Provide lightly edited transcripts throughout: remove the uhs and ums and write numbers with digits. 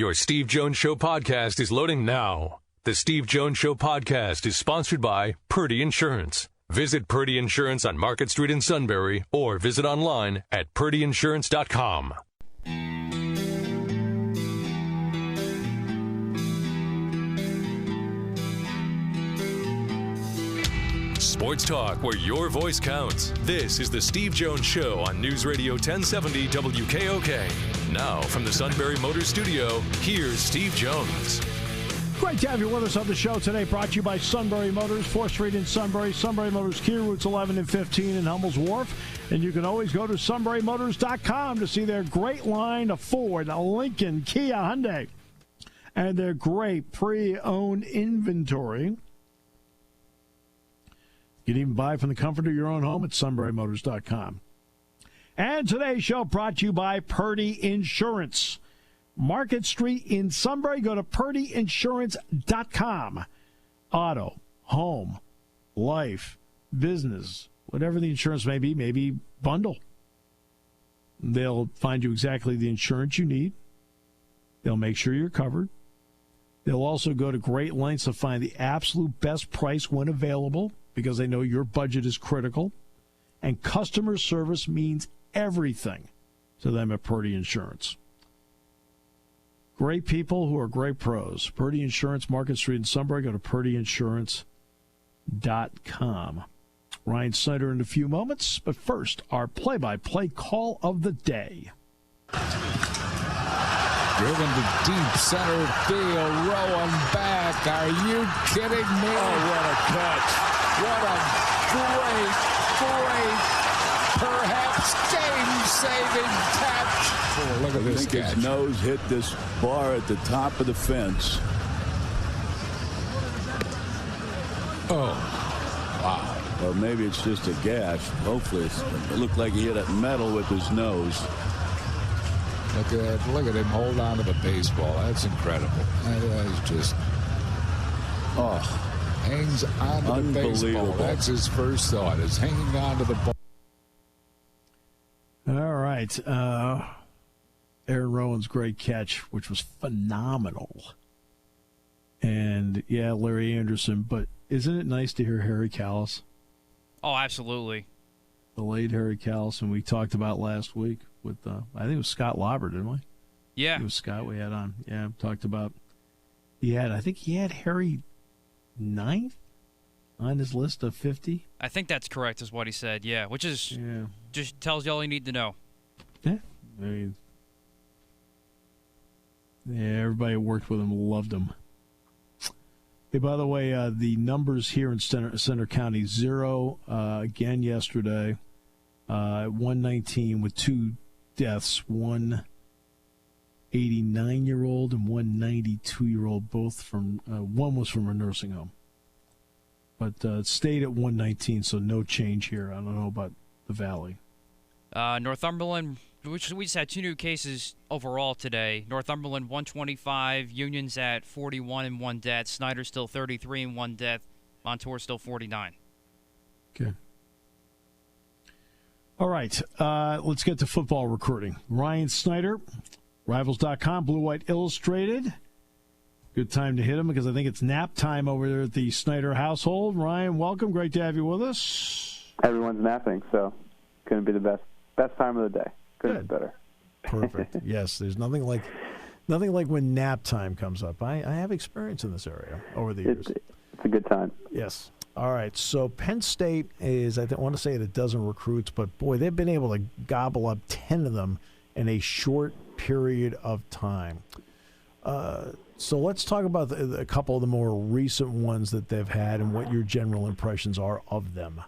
Your Steve Jones Show podcast is loading now. The Steve Jones Show podcast is sponsored by Purdy Insurance. Visit Purdy Insurance on Market Street in Sunbury or visit online at purdyinsurance.com. Sports talk where your voice counts. This is the Steve Jones Show on News Radio 1070 WKOK. Now from the Sunbury Motors Studio, here's Steve Jones. Great to have you with us on the show today, brought to you by Sunbury Motors, 4th Street in Sunbury, Sunbury Motors Kia, routes 11 and 15 in Hummel's Wharf. And you can always go to sunburymotors.com to see their great line of Ford, Lincoln, Kia, Hyundai, and their great pre-owned inventory. You can even buy from the comfort of your own home at sunburymotors.com. And today's show brought to you by Purdy Insurance. Market Street in Sunbury. Go to purdyinsurance.com. Auto, home, life, business, whatever the insurance may be, maybe bundle. They'll find you exactly the insurance you need. They'll make sure you're covered. They'll also go to great lengths to find the absolute best price when available because they know your budget is critical. And customer service means everything to them at Purdy Insurance. Great people who are great pros. Purdy Insurance, Market Street in Sunbury. Go to purdyinsurance.com. Ryan Snyder in a few moments, but first, our play-by-play call of the day. Driven to deep center field, Rowan back. Are you kidding me? Oh, what a catch. What a great, perhaps game-saving catch. Oh, look at this catch. His nose hit this bar at the top of the fence. Oh, wow. Or maybe it's just a gash. Hopefully it looked like he hit a metal with his nose. Look at him hold on to the baseball. That's incredible. That is just hangs on to the baseball. That's his first thought, is hanging on to the ball. All right. Aaron Rowan's great catch, which was phenomenal. And, yeah, Larry Anderson. But isn't it nice to hear Harry Callis? Oh, absolutely. The late Harry Callis, and we talked about last week with, I think it was Scott Lauber, didn't we? Yeah. It was Scott we had on. Yeah, talked about, I think he had Harry 9th on his list of 50. I think that's correct, is what he said, yeah, which is just tells you all you need to know. Yeah. I mean, everybody who worked with him loved him. Hey, by the way, the numbers here in Center County, 0 again yesterday, 119 with 2 deaths, one 89-year-old and one 92-year-old, both from, one was from a nursing home. But it stayed at 119, so no change here. I don't know about the Valley. Northumberland, which we just had 2 new cases overall today. Northumberland 125, Union's at 41 and 1 death, Snyder still 33 and 1 death, Montour still 49. Okay. All right, let's get to football recruiting. Ryan Snyder, Rivals.com, Blue White Illustrated. Good time to hit him because I think it's nap time over there at the Snyder household. Ryan, welcome. Great to have you with us. Everyone's napping, so couldn't be the best time of the day. Couldn't be better. Perfect. Yes, there's nothing like when nap time comes up. I have experience in this area over the years. It's a good time. Yes. All right, so Penn State is, I want to say at a dozen recruits, but boy, they've been able to gobble up 10 of them in a short period of time. So let's talk about a couple of the more recent ones that they've had and what your general impressions are of them.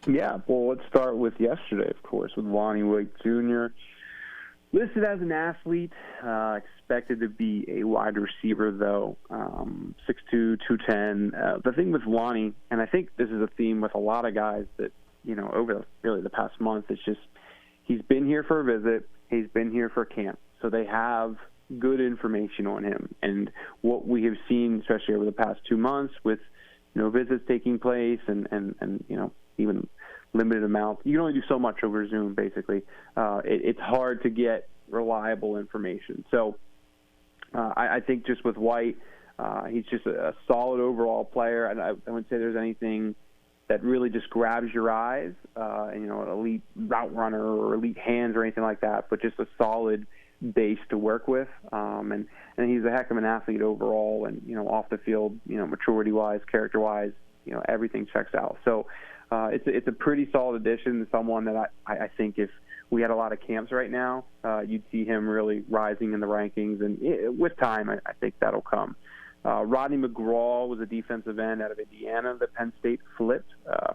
Yeah, well, let's start with yesterday, of course, with Lonnie Wake Jr. Listed as an athlete, expected to be a wide receiver, though, 6'2", 210. The thing with Lonnie, and I think this is a theme with a lot of guys that, over really the past month, it's just he's been here for a visit, he's been here for camp, so they have good information on him. And what we have seen, especially over the past 2 months, with visits taking place and even limited amount. You can only do so much over Zoom, basically. It's hard to get reliable information. So I think just with White, he's just a solid overall player, and I wouldn't say there's anything that really just grabs your eyes, an elite route runner or elite hands or anything like that, but just a solid base to work with. And he's a heck of an athlete overall, and, off the field, maturity-wise, character-wise, everything checks out. So it's a pretty solid addition, someone that I think if we had a lot of camps right now, you'd see him really rising in the rankings, and with time, I think that'll come. Rodney McGraw was a defensive end out of Indiana that Penn State flipped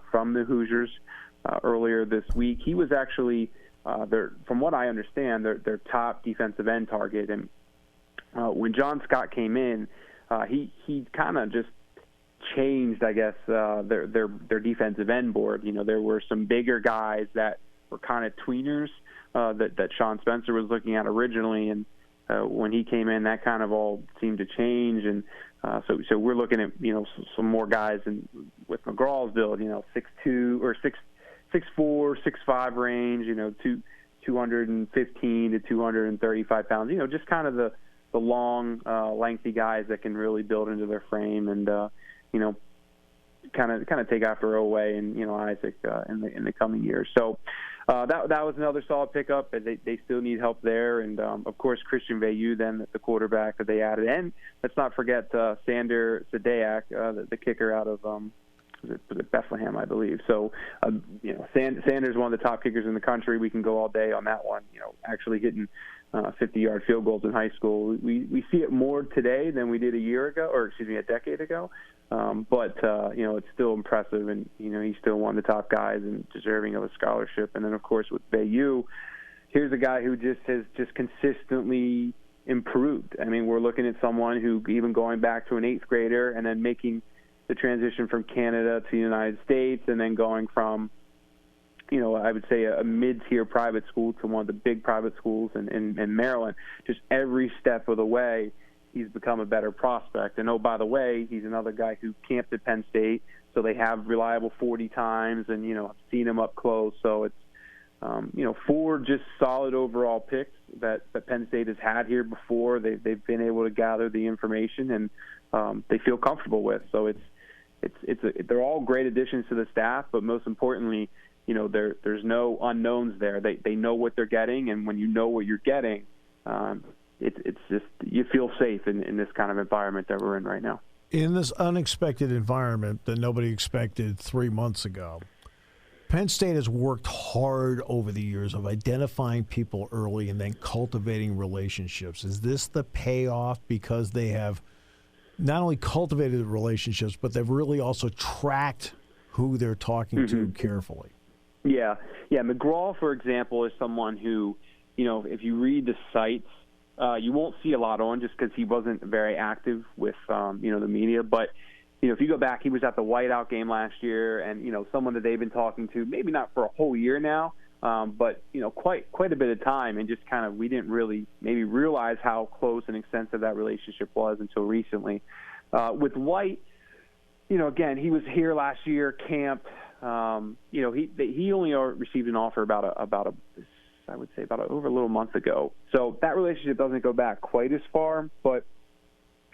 from the Hoosiers earlier this week. He was actually, from what I understand, their top defensive end target. And when John Scott came in, he kind of just changed, I guess, their defensive end board. There were some bigger guys that were kind of tweeners that Sean Spencer was looking at originally, and when he came in, that kind of all seemed to change, and so we're looking at some more guys with McGraw's build, 6'2" or 6'4", 6'5" range, 215 to 235 pounds, just kind of the long, lengthy guys that can really build into their frame and kind of take after Oweh and Isaac in the coming years. So that was another solid pickup. They still need help there, and of course Christian Veilleux, then the quarterback that they added, and let's not forget Sander Sadeak, the kicker out of was it Bethlehem, I believe. So Sander's one of the top kickers in the country. We can go all day on that one. Actually hitting 50-yard field goals in high school. We see it more today than we did a decade ago. But it's still impressive, and he's still one of the top guys and deserving of a scholarship. And then of course with Veilleux, here's a guy who has consistently improved. I mean, we're looking at someone who, even going back to an 8th grader and then making the transition from Canada to the United States, and then going from I would say a mid-tier private school to one of the big private schools in Maryland. Just every step of the way, he's become a better prospect. And, oh, by the way, he's another guy who camped at Penn State, so they have reliable 40 times, and, I've seen him up close. So it's, 4 just solid overall picks that Penn State has had here before. They've been able to gather the information, and they feel comfortable with. So they're all great additions to the staff, but most importantly, there's no unknowns there. They know what they're getting, and when you know what you're getting, it's just you feel safe in this kind of environment that we're in right now. In this unexpected environment that nobody expected 3 months ago, Penn State has worked hard over the years of identifying people early and then cultivating relationships. Is this the payoff because they have not only cultivated the relationships, but they've really also tracked who they're talking to carefully? Yeah. McGraw, for example, is someone who, if you read the sites, you won't see a lot on just because he wasn't very active with, the media. But, if you go back, he was at the whiteout game last year, and, someone that they've been talking to, maybe not for a whole year now, but, quite a bit of time, and just kind of we didn't really maybe realize how close and extensive that relationship was until recently. With White, again, he was here last year, camped. He only received an offer about over a little month ago. So that relationship doesn't go back quite as far, but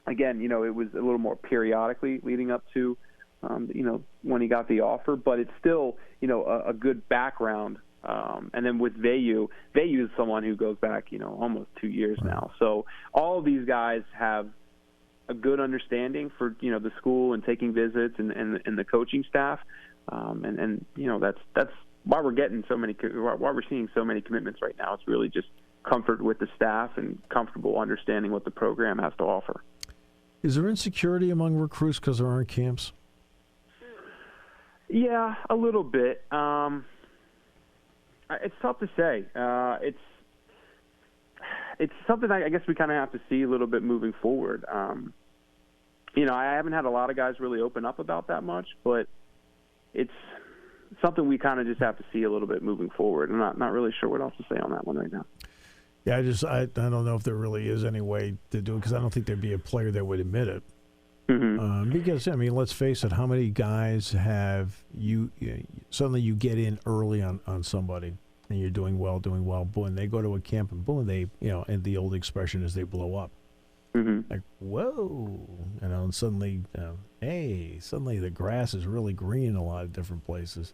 again, it was a little more periodically leading up to, when he got the offer, but it's still, a good background. And then with Veilleux is someone who goes back, almost 2 years now. So all of these guys have a good understanding for, the school and taking visits and the coaching staff. And that's why we're getting why we're seeing so many commitments right now. It's really just comfort with the staff and comfortable understanding what the program has to offer. Is there insecurity among recruits because there aren't camps? Yeah, a little bit. It's tough to say. It's something I guess we kind of have to see a little bit moving forward. I haven't had a lot of guys really open up about that much, but it's something we kind of just have to see a little bit moving forward. I'm not really sure what else to say on that one right now. Yeah, I don't know if there really is any way to do it, because I don't think there'd be a player that would admit it. Mm-hmm. Because, let's face it, how many guys have suddenly you get in early on somebody and you're doing well, boom, they go to a camp and boom, they, and the old expression is they blow up. Like, whoa, and suddenly, suddenly the grass is really green in a lot of different places.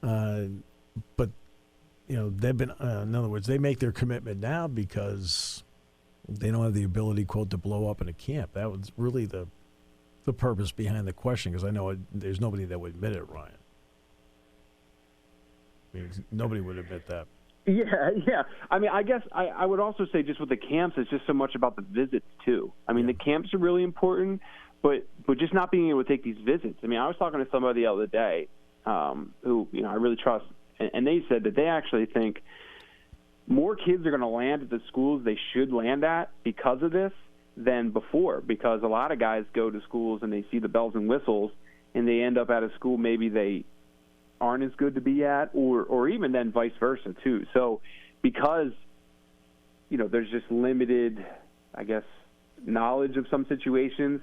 But, they've been, in other words, they make their commitment now because they don't have the ability, quote, to blow up in a camp. That was really the purpose behind the question, because I know there's nobody that would admit it, Ryan. I mean, nobody would admit that. Yeah. I mean, I guess I would also say just with the camps, it's just so much about the visits, too. I mean, the camps are really important, but just not being able to take these visits. I mean, I was talking to somebody the other day who, I really trust, and they said that they actually think more kids are going to land at the schools they should land at because of this than before, because a lot of guys go to schools and they see the bells and whistles, and they end up at a school maybe they aren't as good to be at, or even then vice versa too. So because there's just limited, I guess, knowledge of some situations,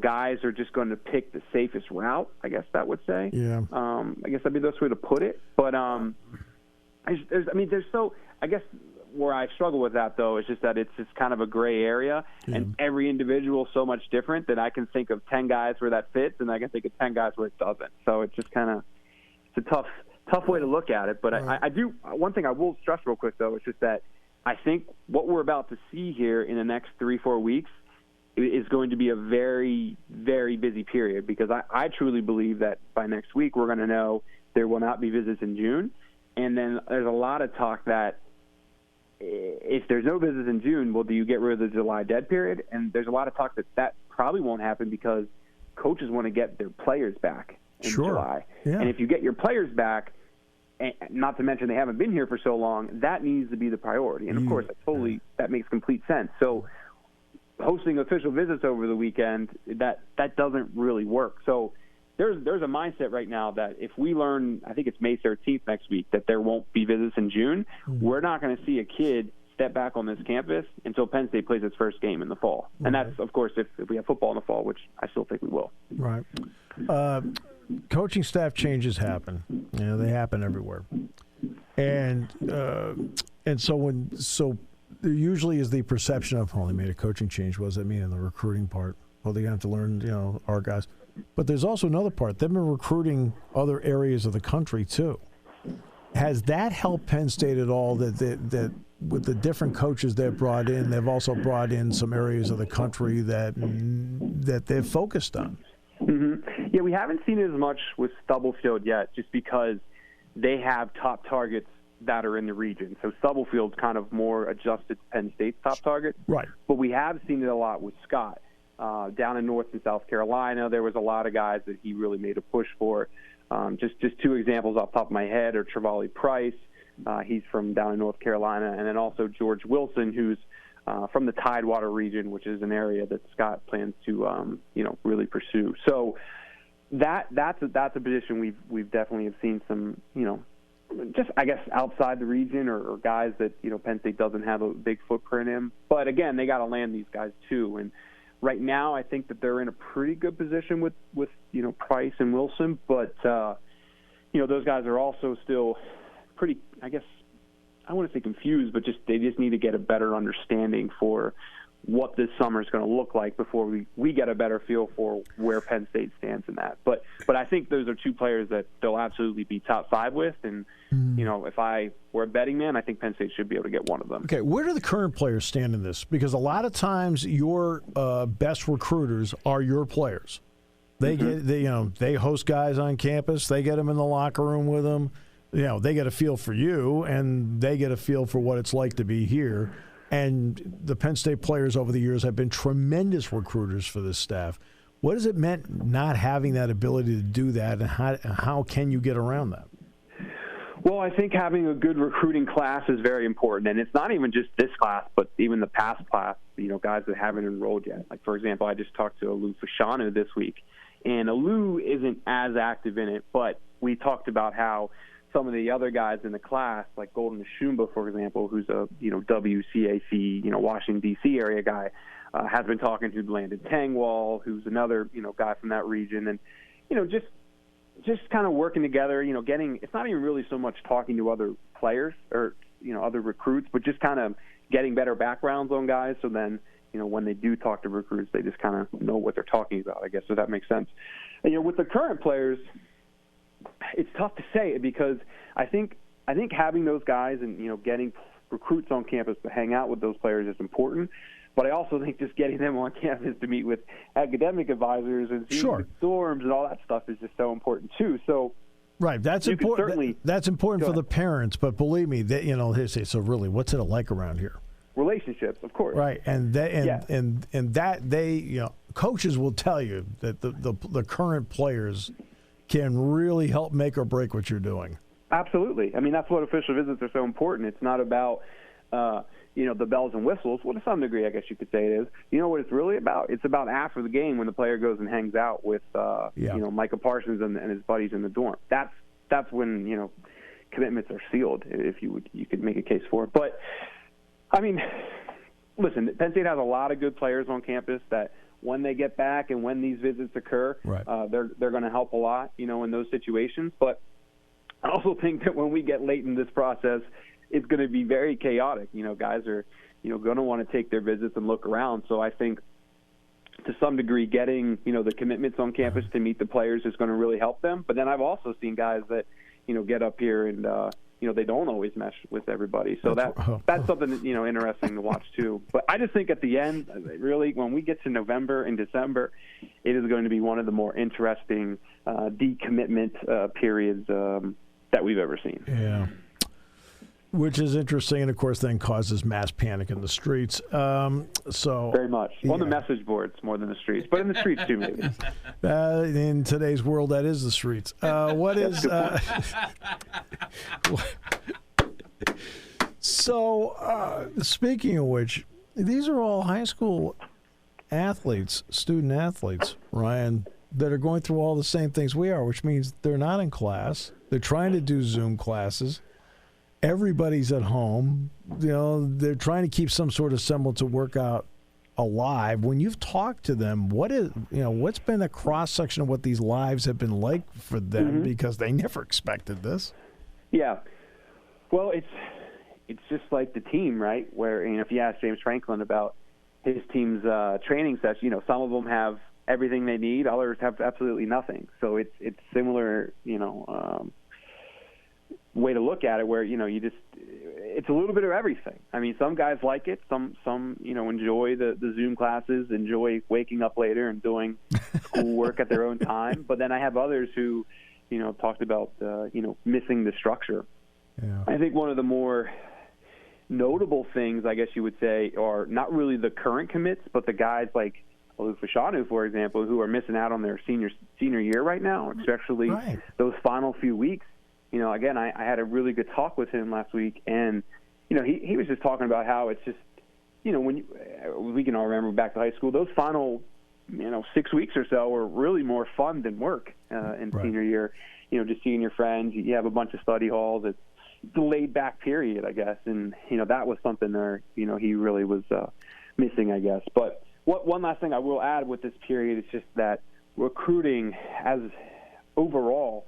guys are just going to pick the safest route, I guess that would say. Yeah. I guess that'd be the best way to put it. But I guess where I struggle with that, though, is just that it's just kind of a gray area, and every individual is so much different that I can think of 10 guys where that fits, and I can think of 10 guys where it doesn't. So it's just kind of it's a tough way to look at it. But I do – one thing I will stress real quick, though, is just that I think what we're about to see here in the next 3-4 weeks is going to be a very, very busy period, because I truly believe that by next week we're going to know there will not be visits in June. And then there's a lot of talk that if there's no visits in June, well, do you get rid of the July dead period? And there's a lot of talk that probably won't happen because coaches want to get their players back in July. Yeah. And if you get your players back, and not to mention they haven't been here for so long, that needs to be the priority. And, of course, that makes complete sense. So hosting official visits over the weekend, that doesn't really work. So there's a mindset right now that if we learn, I think it's May 13th next week, that there won't be visits in June, we're not going to see a kid step back on this campus until Penn State plays its first game in the fall. And that's, of course, if we have football in the fall, which I still think we will. Right. Coaching staff changes happen. They happen everywhere. And so there usually is the perception of, they made a coaching change. What does that mean in the recruiting part? Well, they're going to have to learn, our guys. But there's also another part. They've been recruiting other areas of the country, too. Has that helped Penn State at all, that with the different coaches they've brought in, they've also brought in some areas of the country that they've focused on? Mm-hmm. Yeah, we haven't seen it as much with Stubblefield yet, just because they have top targets that are in the region. So Stubblefield's kind of more adjusted to Penn State's top target. Right. But we have seen it a lot with Scott. Down in North and South Carolina, there was a lot of guys that he really made a push for. Just two examples off the top of my head are Trevally Price. He's from down in North Carolina. And then also George Wilson, who's from the Tidewater region, which is an area that Scott plans to, really pursue. So that's a position we've definitely have seen some, just, I guess, outside the region or guys that, Penn State doesn't have a big footprint in. But, again, they got to land these guys, too. And right now I think that they're in a pretty good position with Price and Wilson. But, those guys are also still pretty, I guess, I wouldn't say confused, but they just need to get a better understanding for what this summer is going to look like before we get a better feel for where Penn State stands in that. But I think those are two players that they'll absolutely be top 5 with. And, if I were a betting man, I think Penn State should be able to get one of them. Okay, where do the current players stand in this? Because a lot of times your best recruiters are your players. They they host guys on campus. They get them in the locker room with them. They get a feel for you, and they get a feel for what it's like to be here. And the Penn State players over the years have been tremendous recruiters for this staff. What has it meant not having that ability to do that, and how can you get around that? Well, I think having a good recruiting class is very important, and it's not even just this class, but even the past class, guys that haven't enrolled yet. Like, for example, I just talked to Alou Fashanu this week, and Alou isn't as active in it, but we talked about how some of the other guys in the class, like Golden Shumba, for example, who's a WCAC, Washington, D.C. area guy, has been talking to Landon Tangwall, who's another guy from that region, and just kind of working together. It's not even really so much talking to other players or other recruits, but just kind of getting better backgrounds on guys. So then when they do talk to recruits, they just kind of know what they're talking about, I guess, so that makes sense. And, with the current players, it's tough to say because I think having those guys and, getting recruits on campus to hang out with those players is important. But I also think just getting them on campus to meet with academic advisors and dorms and all that stuff is just so important too. So, right, that's important. That's important for the parents. But believe me, that they say, so really, what's it like around here? Relationships, of course. Right, and that they coaches will tell you that the current players can really help make or break what you're doing. Absolutely. I mean, that's what official visits are so important. It's not about the bells and whistles. Well, to some degree, I guess you could say it is. You know what it's really about? It's about after the game when the player goes and hangs out with, Micah Parsons and his buddies in the dorm. That's when, commitments are sealed, if you could make a case for it. But, I mean, listen, Penn State has a lot of good players on campus that when they get back and when these visits occur, they're going to help a lot, in those situations. But I also think that when we get late in this process, it's going to be very chaotic. Guys are, going to want to take their visits and look around. So I think to some degree getting, the commitments on campus to meet the players is going to really help them. But then I've also seen guys that, get up here and, they don't always mesh with everybody. So that's something that, interesting to watch too. But I just think at the end, really, when we get to November and December, it is going to be one of the more interesting decommitment periods that we've ever seen. Yeah. Which is interesting, and of course, then causes mass panic in the streets. So very much on the message boards more than the streets, but in the streets too, maybe. In today's world, that is the streets. What is? So, speaking of which, these are all high school athletes, student athletes, Ryan, that are going through all the same things we are, which means they're not in class. They're trying to do Zoom classes. Everybody's at home. They're trying to keep some sort of semblance of workout alive. When you've talked to them, what's been a cross section of what these lives have been like for them because they never expected this? Yeah. Well, it's just like the team, right? Where if you ask James Franklin about his team's training session, some of them have everything they need, others have absolutely nothing. So it's similar, way to look at it where, it's a little bit of everything. I mean, some guys like it. Some enjoy the Zoom classes, enjoy waking up later and doing schoolwork at their own time. But then I have others who, talked about, missing the structure. Yeah. I think one of the more notable things, I guess you would say, are not really the current commits, but the guys like Olu Fashanu, for example, who are missing out on their senior year right now, especially those final few weeks. Again, I had a really good talk with him last week, and, he was just talking about how it's just, when we can all remember back to high school, those final, 6 weeks or so were really more fun than work in senior year. Just seeing your friends, you have a bunch of study halls. It's the laid-back period, I guess, and, that was something there, he really was missing, I guess. But one last thing I will add with this period is just that recruiting as overall,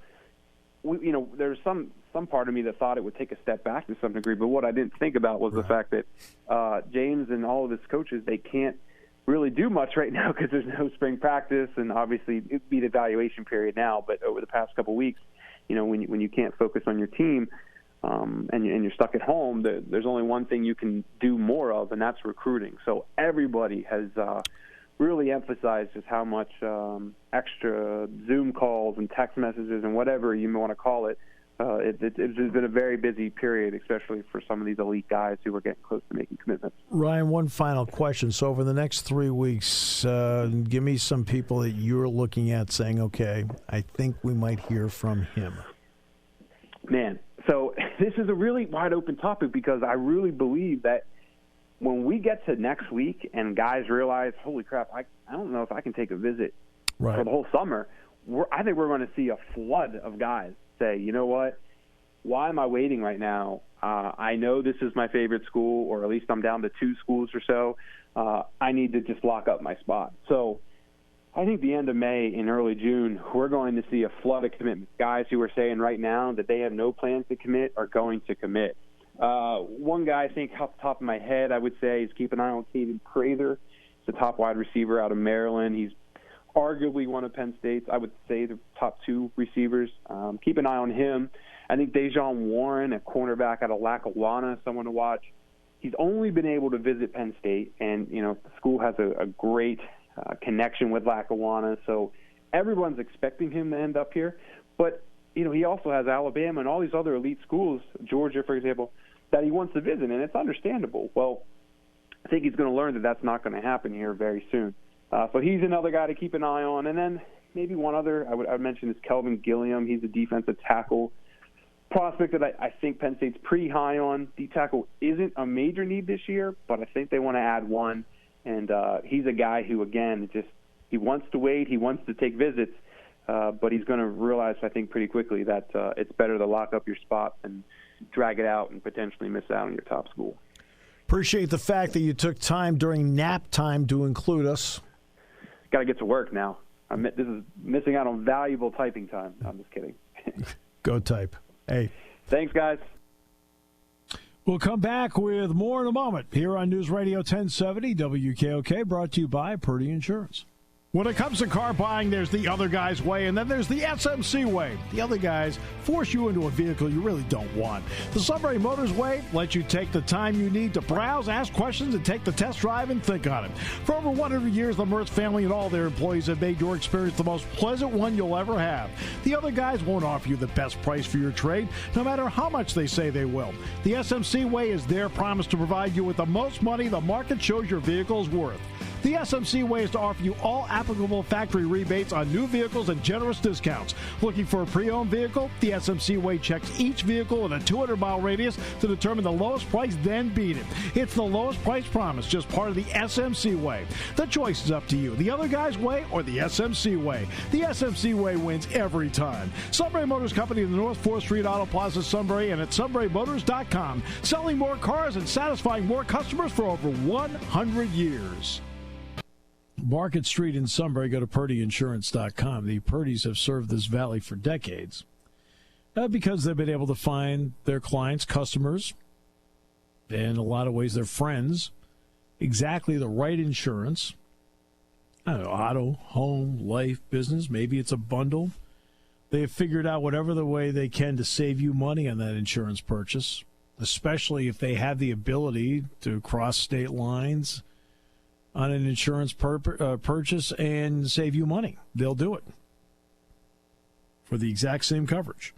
there's some part of me that thought it would take a step back to some degree, but what I didn't think about was the fact that James and all of his coaches, they can't really do much right now because there's no spring practice, and obviously it'd be the evaluation period now. But over the past couple of weeks, when you can't focus on your team and you're stuck at home, there's only one thing you can do more of, and that's recruiting. So everybody has really emphasized just how much extra Zoom calls and text messages and whatever you may want to call it. It's been a very busy period, especially for some of these elite guys who are getting close to making commitments. Ryan, one final question. So over the next 3 weeks, give me some people that you're looking at saying, okay, I think we might hear from him. Man, so this is a really wide open topic because I really believe that when we get to next week and guys realize, holy crap, I don't know if I can take a visit for the whole summer, I think we're going to see a flood of guys say, you know what, why am I waiting right now? I know this is my favorite school, or at least I'm down to 2 schools or so. I need to just lock up my spot. So I think the end of May and early June, we're going to see a flood of commitments. Guys who are saying right now that they have no plans to commit are going to commit. One guy I think off the top of my head I would say is keep an eye on Caden Prather. the top wide receiver out of Maryland. He's arguably one of Penn State's, I would say, the top 2 receivers. Keep an eye on him. I think Dejon Warren, a cornerback out of Lackawanna, someone to watch. He's only been able to visit Penn State, and, the school has a great connection with Lackawanna, so everyone's expecting him to end up here. But, he also has Alabama and all these other elite schools, Georgia, for example, that he wants to visit, and it's understandable. Well, I think he's going to learn that that's not going to happen here very soon. So he's another guy to keep an eye on. And then maybe one other I would mention is Kelvin Gilliam. He's a defensive tackle prospect that I think Penn State's pretty high on. D-tackle isn't a major need this year, but I think they want to add one. And he's a guy who, again, he wants to wait. He wants to take visits. But he's going to realize, I think, pretty quickly that it's better to lock up your spot and drag it out and potentially miss out on your top school. Appreciate the fact that you took time during nap time to include us. Got to get to work now. This is missing out on valuable typing time. No, I'm just kidding. Go type. Hey. Thanks, guys. We'll come back with more in a moment here on News Radio 1070 WKOK, brought to you by Purdy Insurance. When it comes to car buying, there's the other guy's way, and then there's the SMC way. The other guys force you into a vehicle you really don't want. The Sunbury Motors way lets you take the time you need to browse, ask questions, and take the test drive and think on it. For over 100 years, the Mertz family and all their employees have made your experience the most pleasant one you'll ever have. The other guys won't offer you the best price for your trade, no matter how much they say they will. The SMC way is their promise to provide you with the most money the market shows your vehicle is worth. The SMC way is to offer you all applicable factory rebates on new vehicles and generous discounts. Looking for a pre-owned vehicle? The SMC way checks each vehicle in a 200-mile radius to determine the lowest price, then beat it. It's the lowest price promise, just part of the SMC way. The choice is up to you, the other guy's way or the SMC way. The SMC way wins every time. Sunbury Motors Company in the North 4th Street Auto Plaza, Sunbury, and at sunburymotors.com. Selling more cars and satisfying more customers for over 100 years. Market Street in Sunbury, go to PurdyInsurance.com. The Purdys have served this valley for decades because they've been able to find their clients, customers, and in a lot of ways their friends, exactly the right insurance. I don't know, auto, home, life, business, maybe it's a bundle. They have figured out whatever the way they can to save you money on that insurance purchase, especially if they have the ability to cross state lines on an insurance purchase and save you money. They'll do it for the exact same coverage.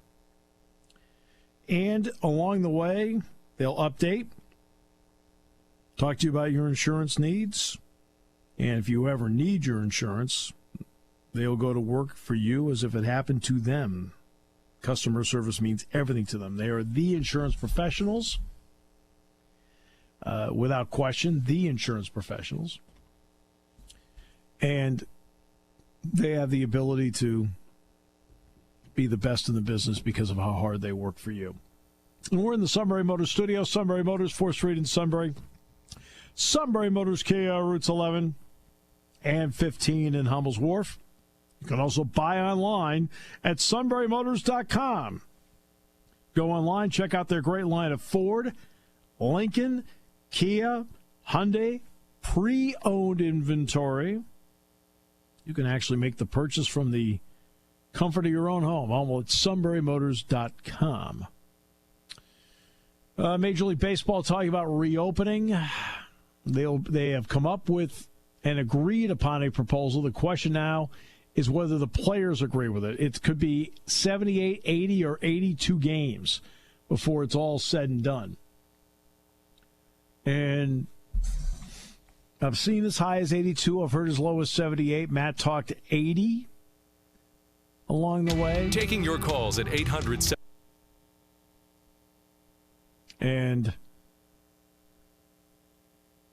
And along the way, they'll update, talk to you about your insurance needs, and if you ever need your insurance, they'll go to work for you as if it happened to them. Customer service means everything to them. They are the insurance professionals, without question, the insurance professionals. And they have the ability to be the best in the business because of how hard they work for you. And we're in the Sunbury Motors studio, Sunbury Motors, 4th Street in Sunbury. Sunbury Motors, Kia, routes 11 and 15 in Hummel's Wharf. You can also buy online at sunburymotors.com. Go online, check out their great line of Ford, Lincoln, Kia, Hyundai, pre-owned inventory. You can actually make the purchase from the comfort of your own home. Almost at sunburymotors.com. Major League Baseball talking about reopening. They have come up with and agreed upon a proposal. The question now is whether the players agree with it. It could be 78, 80, or 82 games before it's all said and done. And I've seen as high as 82. I've heard as low as 78. Matt talked 80 along the way. Taking your calls at 800. And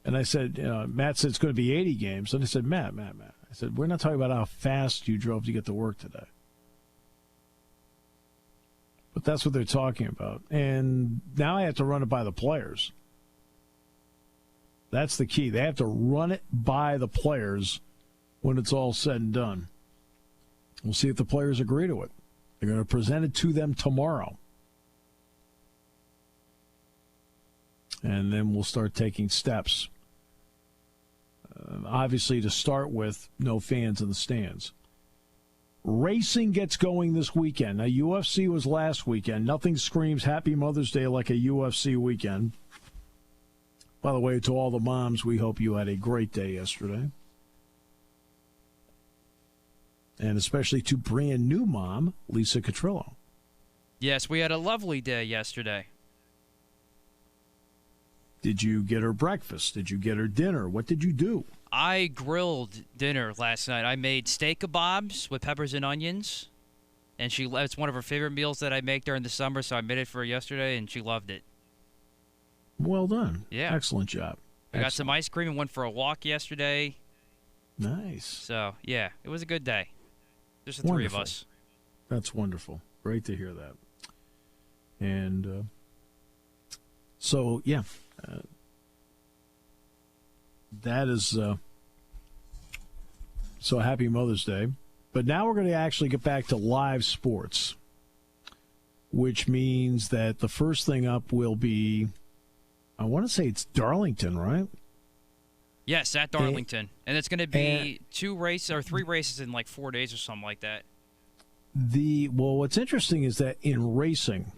I said, Matt said it's going to be 80 games. And I said, Matt. I said, we're not talking about how fast you drove to get to work today. But that's what they're talking about. And now I have to run it by the players. That's the key. They have to run it by the players when it's all said and done. We'll see if the players agree to it. They're going to present it to them tomorrow. And then we'll start taking steps obviously, to start with, no fans in the stands. Racing gets going this weekend. Now, UFC was last weekend. Nothing screams Happy Mother's Day like a UFC weekend. By the way, to all the moms, we hope you had a great day yesterday. And especially to brand new mom, Lisa Catrillo. Yes, we had a lovely day yesterday. Did you get her breakfast? Did you get her dinner? What did you do? I grilled dinner last night. I made steak kebabs with peppers and onions, and it's one of her favorite meals that I make during the summer, so I made it for her yesterday, and she loved it. Well done. Yeah. Excellent job. I got some ice cream and went for a walk yesterday. Nice. So, yeah, it was a good day. There's the three of us. That's wonderful. Great to hear that. And so, yeah, that is so happy Mother's Day. But now we're going to actually get back to live sports, which means that the first thing up will be, I want to say it's Darlington, right? Yes, at Darlington. And it's going to be 3 races in like 4 days or something like that. Well, what's interesting is that in racing,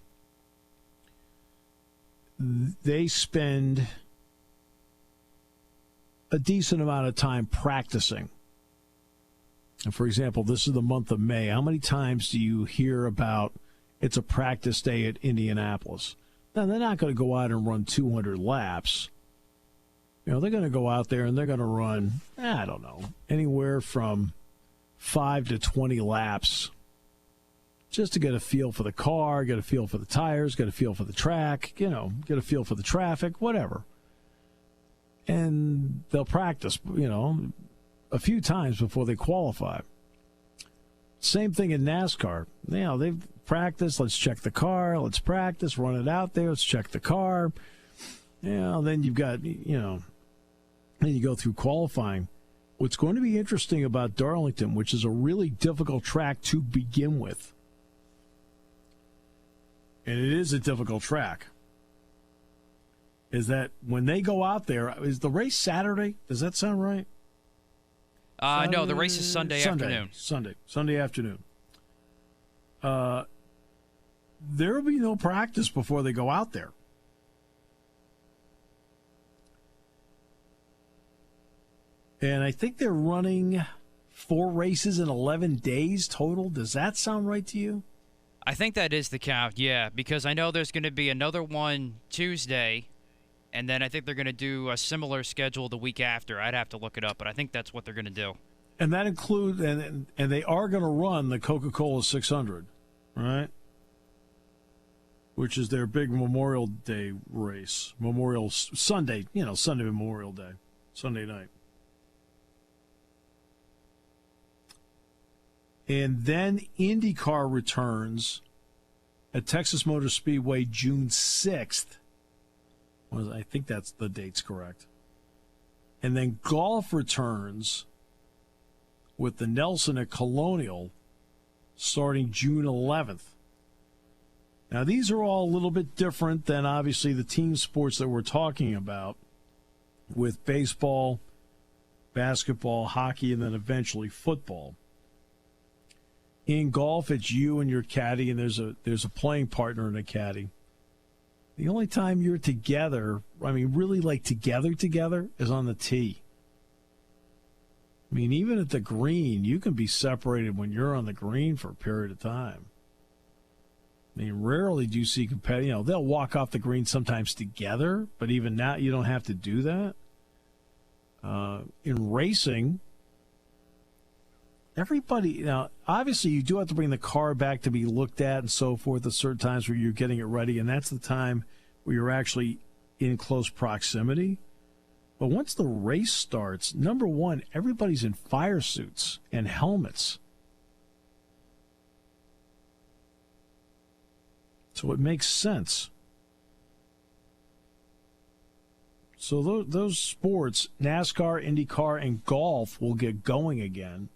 they spend a decent amount of time practicing. And for example, this is the month of May. How many times do you hear about it's a practice day at Indianapolis? Now, they're not going to go out and run 200 laps. You know, they're going to go out there and they're going to run, I don't know, anywhere from 5 to 20 laps just to get a feel for the car, get a feel for the tires, get a feel for the track, get a feel for the traffic, whatever. And they'll practice, a few times before they qualify. Same thing in NASCAR. They've practiced, let's check the car, let's practice, run it out there, let's check the car. Then you've got, then you go through qualifying. What's going to be interesting about Darlington, which is a really difficult track to begin with, and it is a difficult track, is that when they go out there, is the race Saturday? Does that sound right? No, the race is Sunday afternoon. Sunday afternoon. There will be no practice before they go out there. And I think they're running 4 races in 11 days total. Does that sound right to you? I think that is the count, yeah, because I know there's going to be another one Tuesday, and then I think they're going to do a similar schedule the week after. I'd have to look it up, but I think that's what they're going to do. And that includes, and they are going to run the Coca-Cola 600, right? Which is their big Memorial Day race. Sunday Memorial Day, Sunday night. And then IndyCar returns at Texas Motor Speedway June 6th. I think that's the date's correct. And then golf returns with the Nelson at Colonial starting June 11th. Now, these are all a little bit different than, obviously, the team sports that we're talking about with baseball, basketball, hockey, and then eventually football. In golf, it's you and your caddy, and there's a playing partner and a caddy. The only time you're together, really like together, is on the tee. Even at the green, you can be separated when you're on the green for a period of time. Rarely do you see competitive. They'll walk off the green sometimes together, but even now you don't have to do that. In racing, everybody, now, obviously you do have to bring the car back to be looked at and so forth at certain times where you're getting it ready, and that's the time where you're actually in close proximity. But once the race starts, number one, everybody's in fire suits and helmets. So it makes sense. So those sports, NASCAR, IndyCar, and golf will get going again.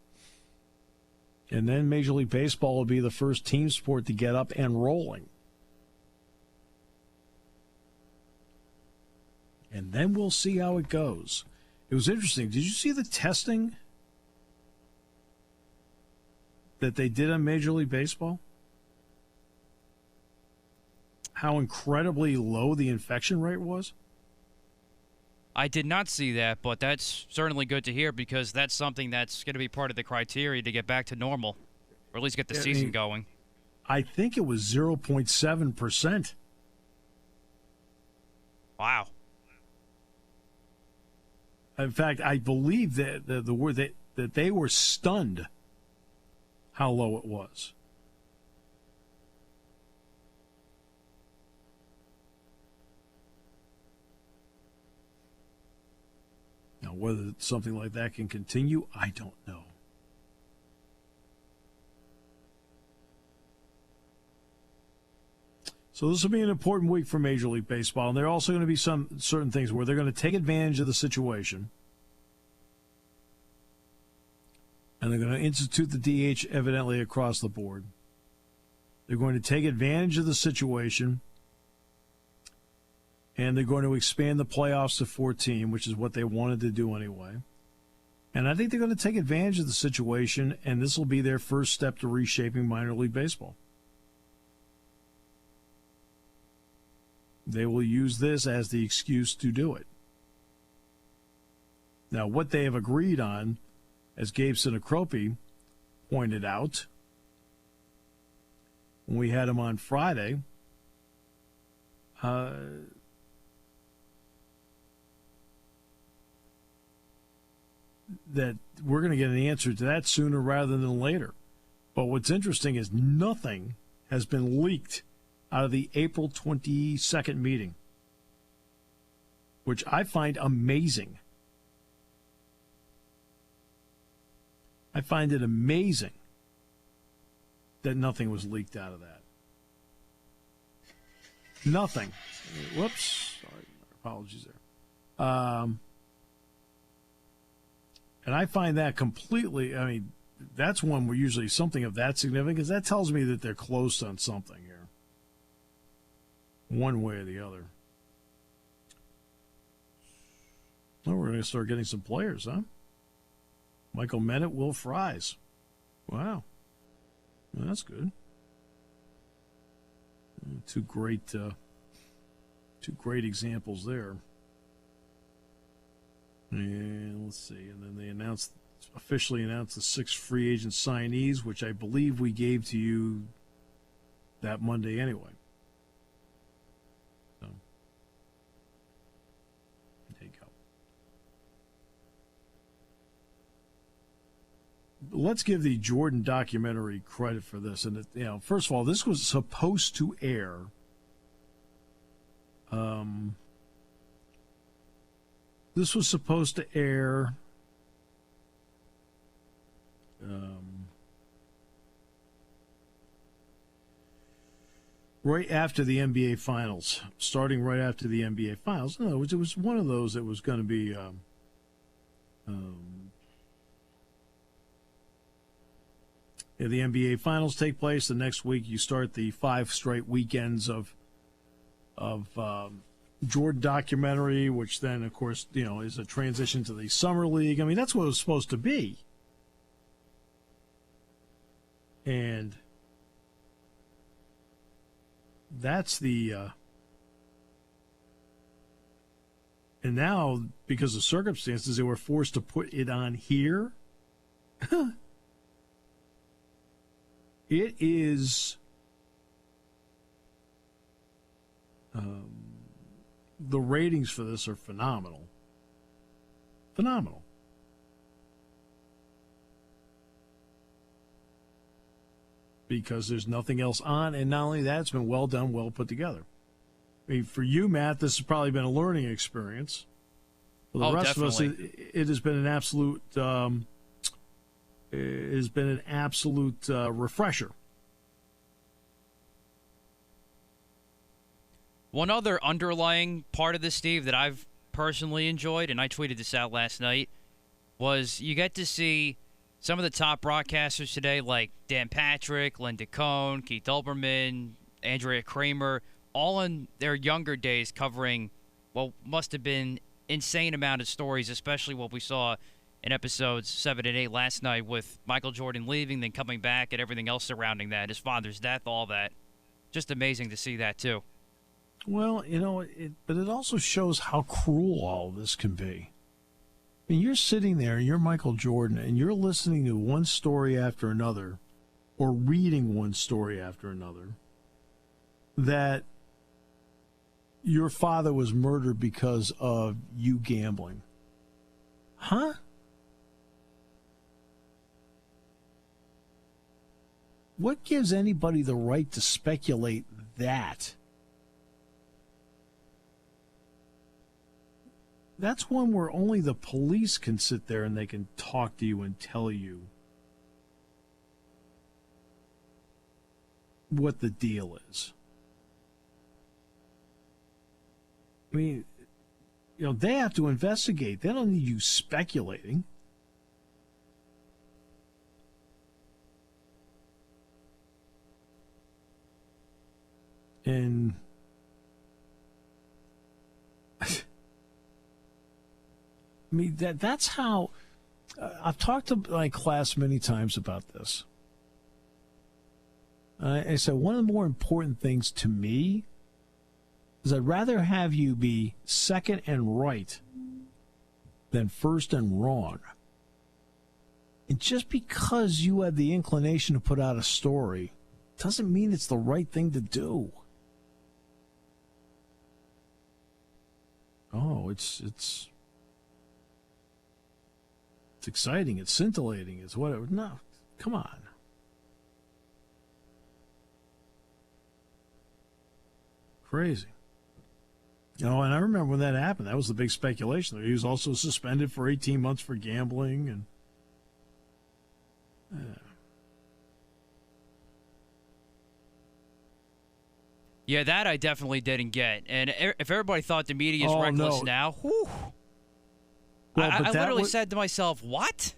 And then Major League Baseball will be the first team sport to get up and rolling. And then we'll see how it goes. It was interesting. Did you see the testing that they did on Major League Baseball? How incredibly low the infection rate was? I did not see that, but that's certainly good to hear because that's something that's going to be part of the criteria to get back to normal, or at least get the season going. I think it was 0.7%. Wow. In fact, I believe that the word that they were stunned how low it was. Now, whether something like that can continue, I don't know. So this will be an important week for Major League Baseball, and there are also going to be some certain things where they're going to take advantage of the situation, and they're going to institute the DH evidently across the board. They're going to take advantage of the situation, and they're going to expand the playoffs to 14, which is what they wanted to do anyway. And I think they're going to take advantage of the situation, and this will be their first step to reshaping minor league baseball. They will use this as the excuse to do it. Now, what they have agreed on, as Gabe Sinacropi pointed out when we had him on Friday, that we're going to get an answer to that sooner rather than later. But what's interesting is nothing has been leaked out of the April 22nd meeting, which I find amazing. I find it amazing that nothing was leaked out of that. Nothing. Whoops. Sorry. Apologies there. And I find that completely, I mean, that's one where usually something of that significance, that tells me that they're close on something here. One way or the other. Well, we're going to start getting some players, huh? Michael Mennett, Will Fries. Wow. Well, that's good. Two great examples there. And let's see. And then they officially announced the 6 free agent signees, which I believe we gave to you that Monday anyway. So, there you go. Let's give the Jordan documentary credit for this. And, first of all, this was supposed to air this was supposed to air right after the NBA Finals, starting right after the NBA Finals. In other words, it was one of those that was going to be the NBA Finals take place. The next week, you start the 5 straight weekends of Jordan documentary, which then, of course, is a transition to the Summer League. I mean, that's what it was supposed to be. And that's the and now, because of circumstances, they were forced to put it on here. It is the ratings for this are phenomenal. Phenomenal. Because there's nothing else on, and not only that, it's been well done, well put together. I mean, for you, Matt, this has probably been a learning experience. For the rest definitely. of us, it has been an absolute refresher. One other underlying part of this, Steve, that I've personally enjoyed, and I tweeted this out last night, was you get to see some of the top broadcasters today, like Dan Patrick, Linda Cohn, Keith Olbermann, Andrea Kramer, all in their younger days covering what must have been insane amount of stories, especially what we saw in episodes 7 and 8 last night with Michael Jordan leaving, then coming back, and everything else surrounding that, his father's death, all that. Just amazing to see that, too. Well, but it also shows how cruel all of this can be. I mean, you're sitting there, you're Michael Jordan, and you're listening to one story after another, or reading one story after another, that your father was murdered because of you gambling. Huh? What gives anybody the right to speculate that? That's one where only the police can sit there and they can talk to you and tell you what the deal is. I mean, they have to investigate. They don't need you speculating. And I mean, that's how I've talked to my class many times about this. I said one of the more important things to me is I'd rather have you be second and right than first and wrong. And just because you had the inclination to put out a story doesn't mean it's the right thing to do. Oh, it's exciting. It's scintillating. It's whatever. No, come on. Crazy. And I remember when that happened. That was the big speculation. He was also suspended for 18 months for gambling. And yeah, that I definitely didn't get. And if everybody thought the media is reckless now, whew. Well, I literally said to myself, what?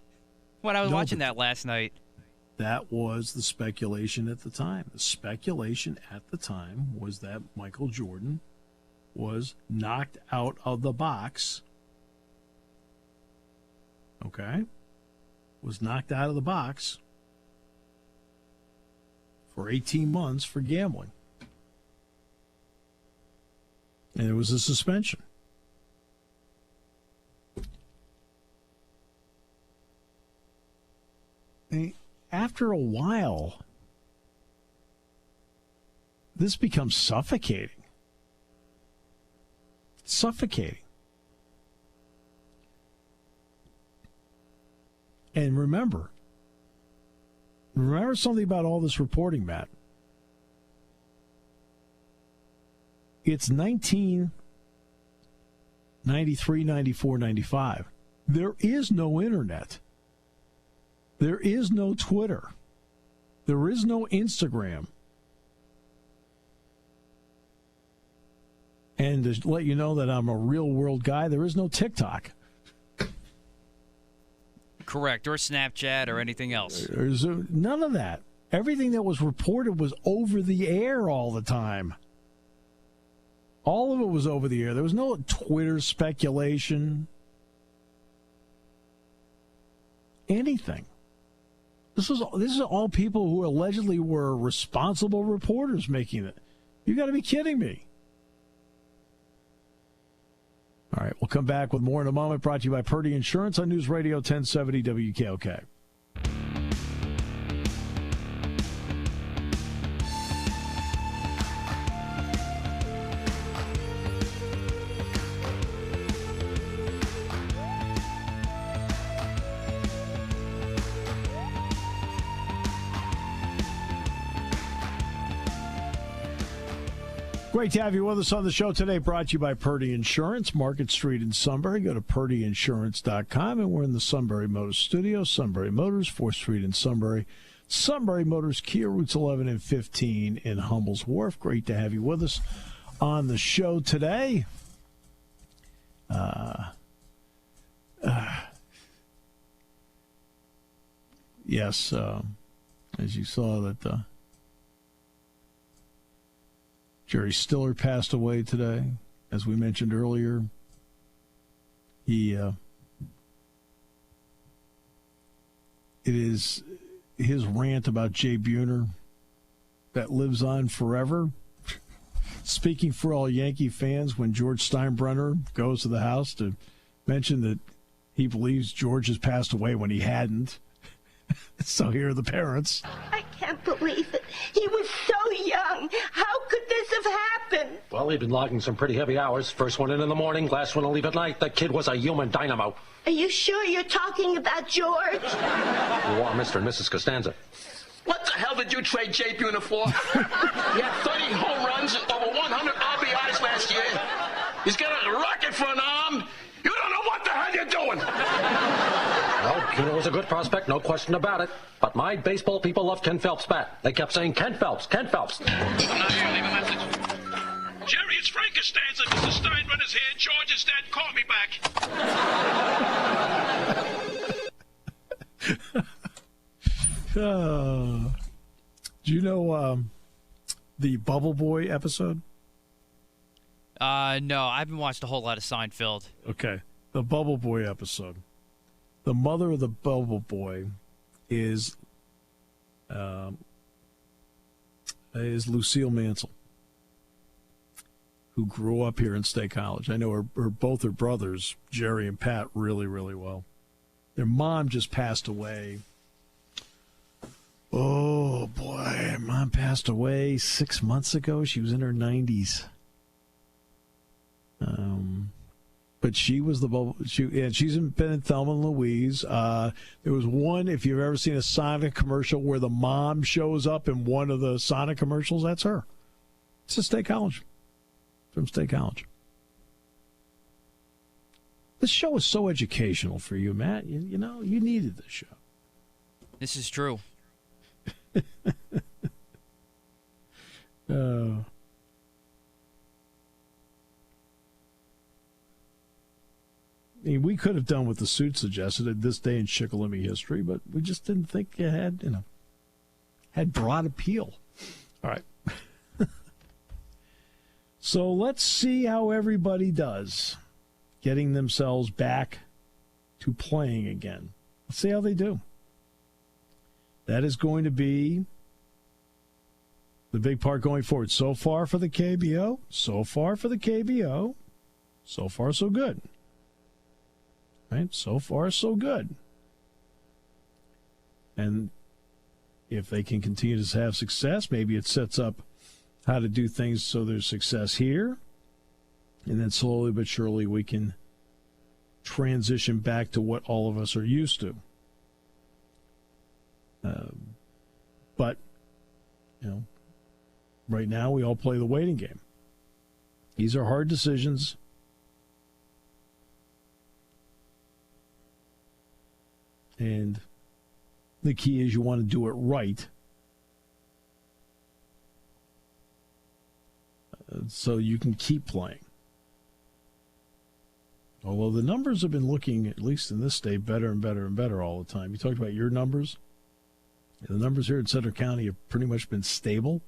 When I was watching that last night. That was the speculation at the time. The speculation at the time was that Michael Jordan was knocked out of the box. Okay? Was knocked out of the box for 18 months for gambling. And it was a suspension. After a while, this becomes suffocating. Suffocating. And remember something about all this reporting, Matt. It's 1993, 94, 95. There is no internet. There is no Twitter. There is no Instagram. And to let you know that I'm a real world guy, there is no TikTok. Correct. Or Snapchat or anything else. There's none of that. Everything that was reported was over the air all the time. All of it was over the air. There was no Twitter speculation. Anything. This is all people who allegedly were responsible reporters making it. You got to be kidding me. All right, we'll come back with more in a moment. Brought to you by Purdy Insurance on News Radio 1070 WKOK. Great to have you with us on the show today. Brought to you by Purdy Insurance, Market Street in Sunbury. Go to purdyinsurance.com, and we're in the Sunbury Motors studio. Sunbury Motors, 4th Street in Sunbury. Sunbury Motors, Kia, routes 11 and 15 in Hummel's Wharf. Great to have you with us on the show today. Yes, as you saw that Jerry Stiller passed away today, as we mentioned earlier. it is his rant about Jay Buhner that lives on forever. Speaking for all Yankee fans, when George Steinbrenner goes to the house to mention that he believes George has passed away when he hadn't. So here are the parents. I can't believe it. He was so young. How could this have happened? Well, he'd been logging some pretty heavy hours. First one in the morning, last one to leave at night. The kid was a human dynamo. Are you sure you're talking about George? You are Mr. and Mrs. Costanza. What the hell did you trade Jay Buhner for? He had 30 home runs, over 100 RBIs last year. He's got a rocket for an arm. You don't know what the hell you're doing. Well, Buhner was a good prospect, no question about it. But my baseball people love Ken Phelps' bat. They kept saying, Ken Phelps, Ken Phelps. I'm not here. Leave a message. Jerry, it's Frank Costanza. Mr. Steinbrenner's here. George is dead. Call me back. Do you know the Bubble Boy episode? No, I haven't watched a whole lot of Seinfeld. Okay, the Bubble Boy episode. The mother of the Bubble Boy is Lucille Mansell, who grew up here in State College. I know both her brothers, Jerry and Pat, really, really well. Their mom just passed away. Oh, boy. Mom passed away 6 months ago. She was in her 90s. But she was the bubble. She's been in Thelma and Louise. There was one, if you've ever seen a Sonic commercial where the mom shows up in one of the Sonic commercials, that's her. It's a State College. From State College. This show is so educational for you, Matt. You know, you needed this show. This is true. I mean, we could have done what the suit suggested at this day in Shikellamy history, but we just didn't think it had broad appeal. All right. So let's see how everybody does getting themselves back to playing again. Let's see how they do. That is going to be the big part going forward. So far for the KBO. So far, so good. Right? So far, so good. And if they can continue to have success, maybe it sets up how to do things so there's success here. And then slowly but surely we can transition back to what all of us are used to. But, right now we all play the waiting game. These are hard decisions. And the key is you want to do it right. So you can keep playing. Although the numbers have been looking, at least in this state, better and better and better all the time. You talked about your numbers. The numbers here in Center County have pretty much been stable.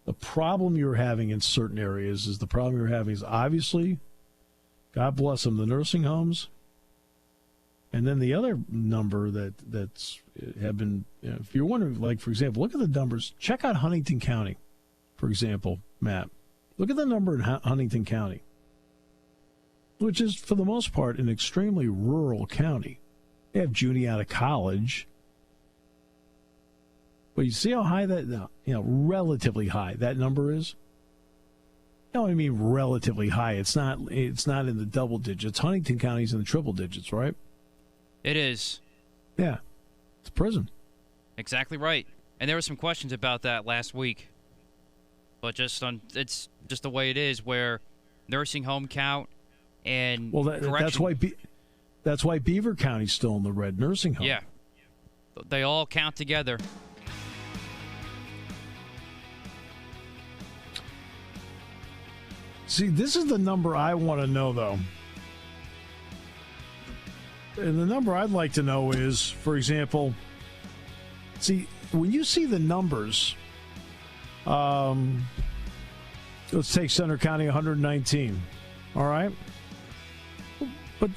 The problem you're having in certain areas is obviously, God bless them, the nursing homes. And then the other number that's have been, if you're wondering, like, for example, look at the numbers. Check out Huntington County, for example, Matt. Look at the number in Huntington County, which is, for the most part, an extremely rural county. They have Junie out of college. But you see how high that, relatively high that number is? No, I mean relatively high. It's not in the double digits. Huntington County's in the triple digits, right? It is. Yeah. It's a prison. Exactly right. And there were some questions about that last week. But it's just the way it is, where nursing home count and that's why Beaver County's still in the red, nursing home. Yeah. They all count together. See, this is the number I want to know, though. And the number I'd like to know is, for example, when you see the numbers, let's take Center County 119, all right? But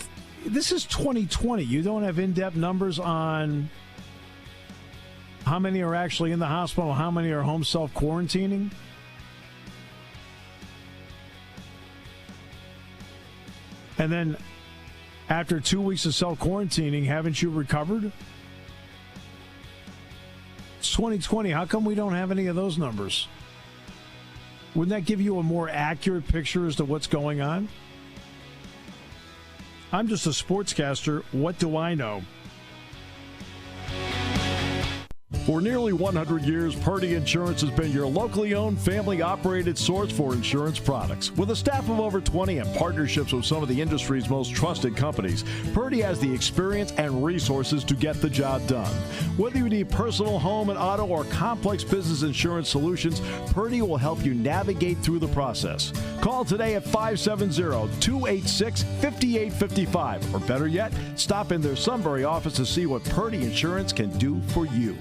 This is 2020. You don't have in-depth numbers on how many are actually in the hospital, how many are home self-quarantining. And then after 2 weeks of self-quarantining, haven't you recovered? It's 2020. How come we don't have any of those numbers? Wouldn't that give you a more accurate picture as to what's going on? I'm just a sportscaster. What do I know? For nearly 100 years, Purdy Insurance has been your locally owned, family-operated source for insurance products. With a staff of over 20 and partnerships with some of the industry's most trusted companies, Purdy has the experience and resources to get the job done. Whether you need personal, home, and auto, or complex business insurance solutions, Purdy will help you navigate through the process. Call today at 570-286-5855, or better yet, stop in their Sunbury office to see what Purdy Insurance can do for you.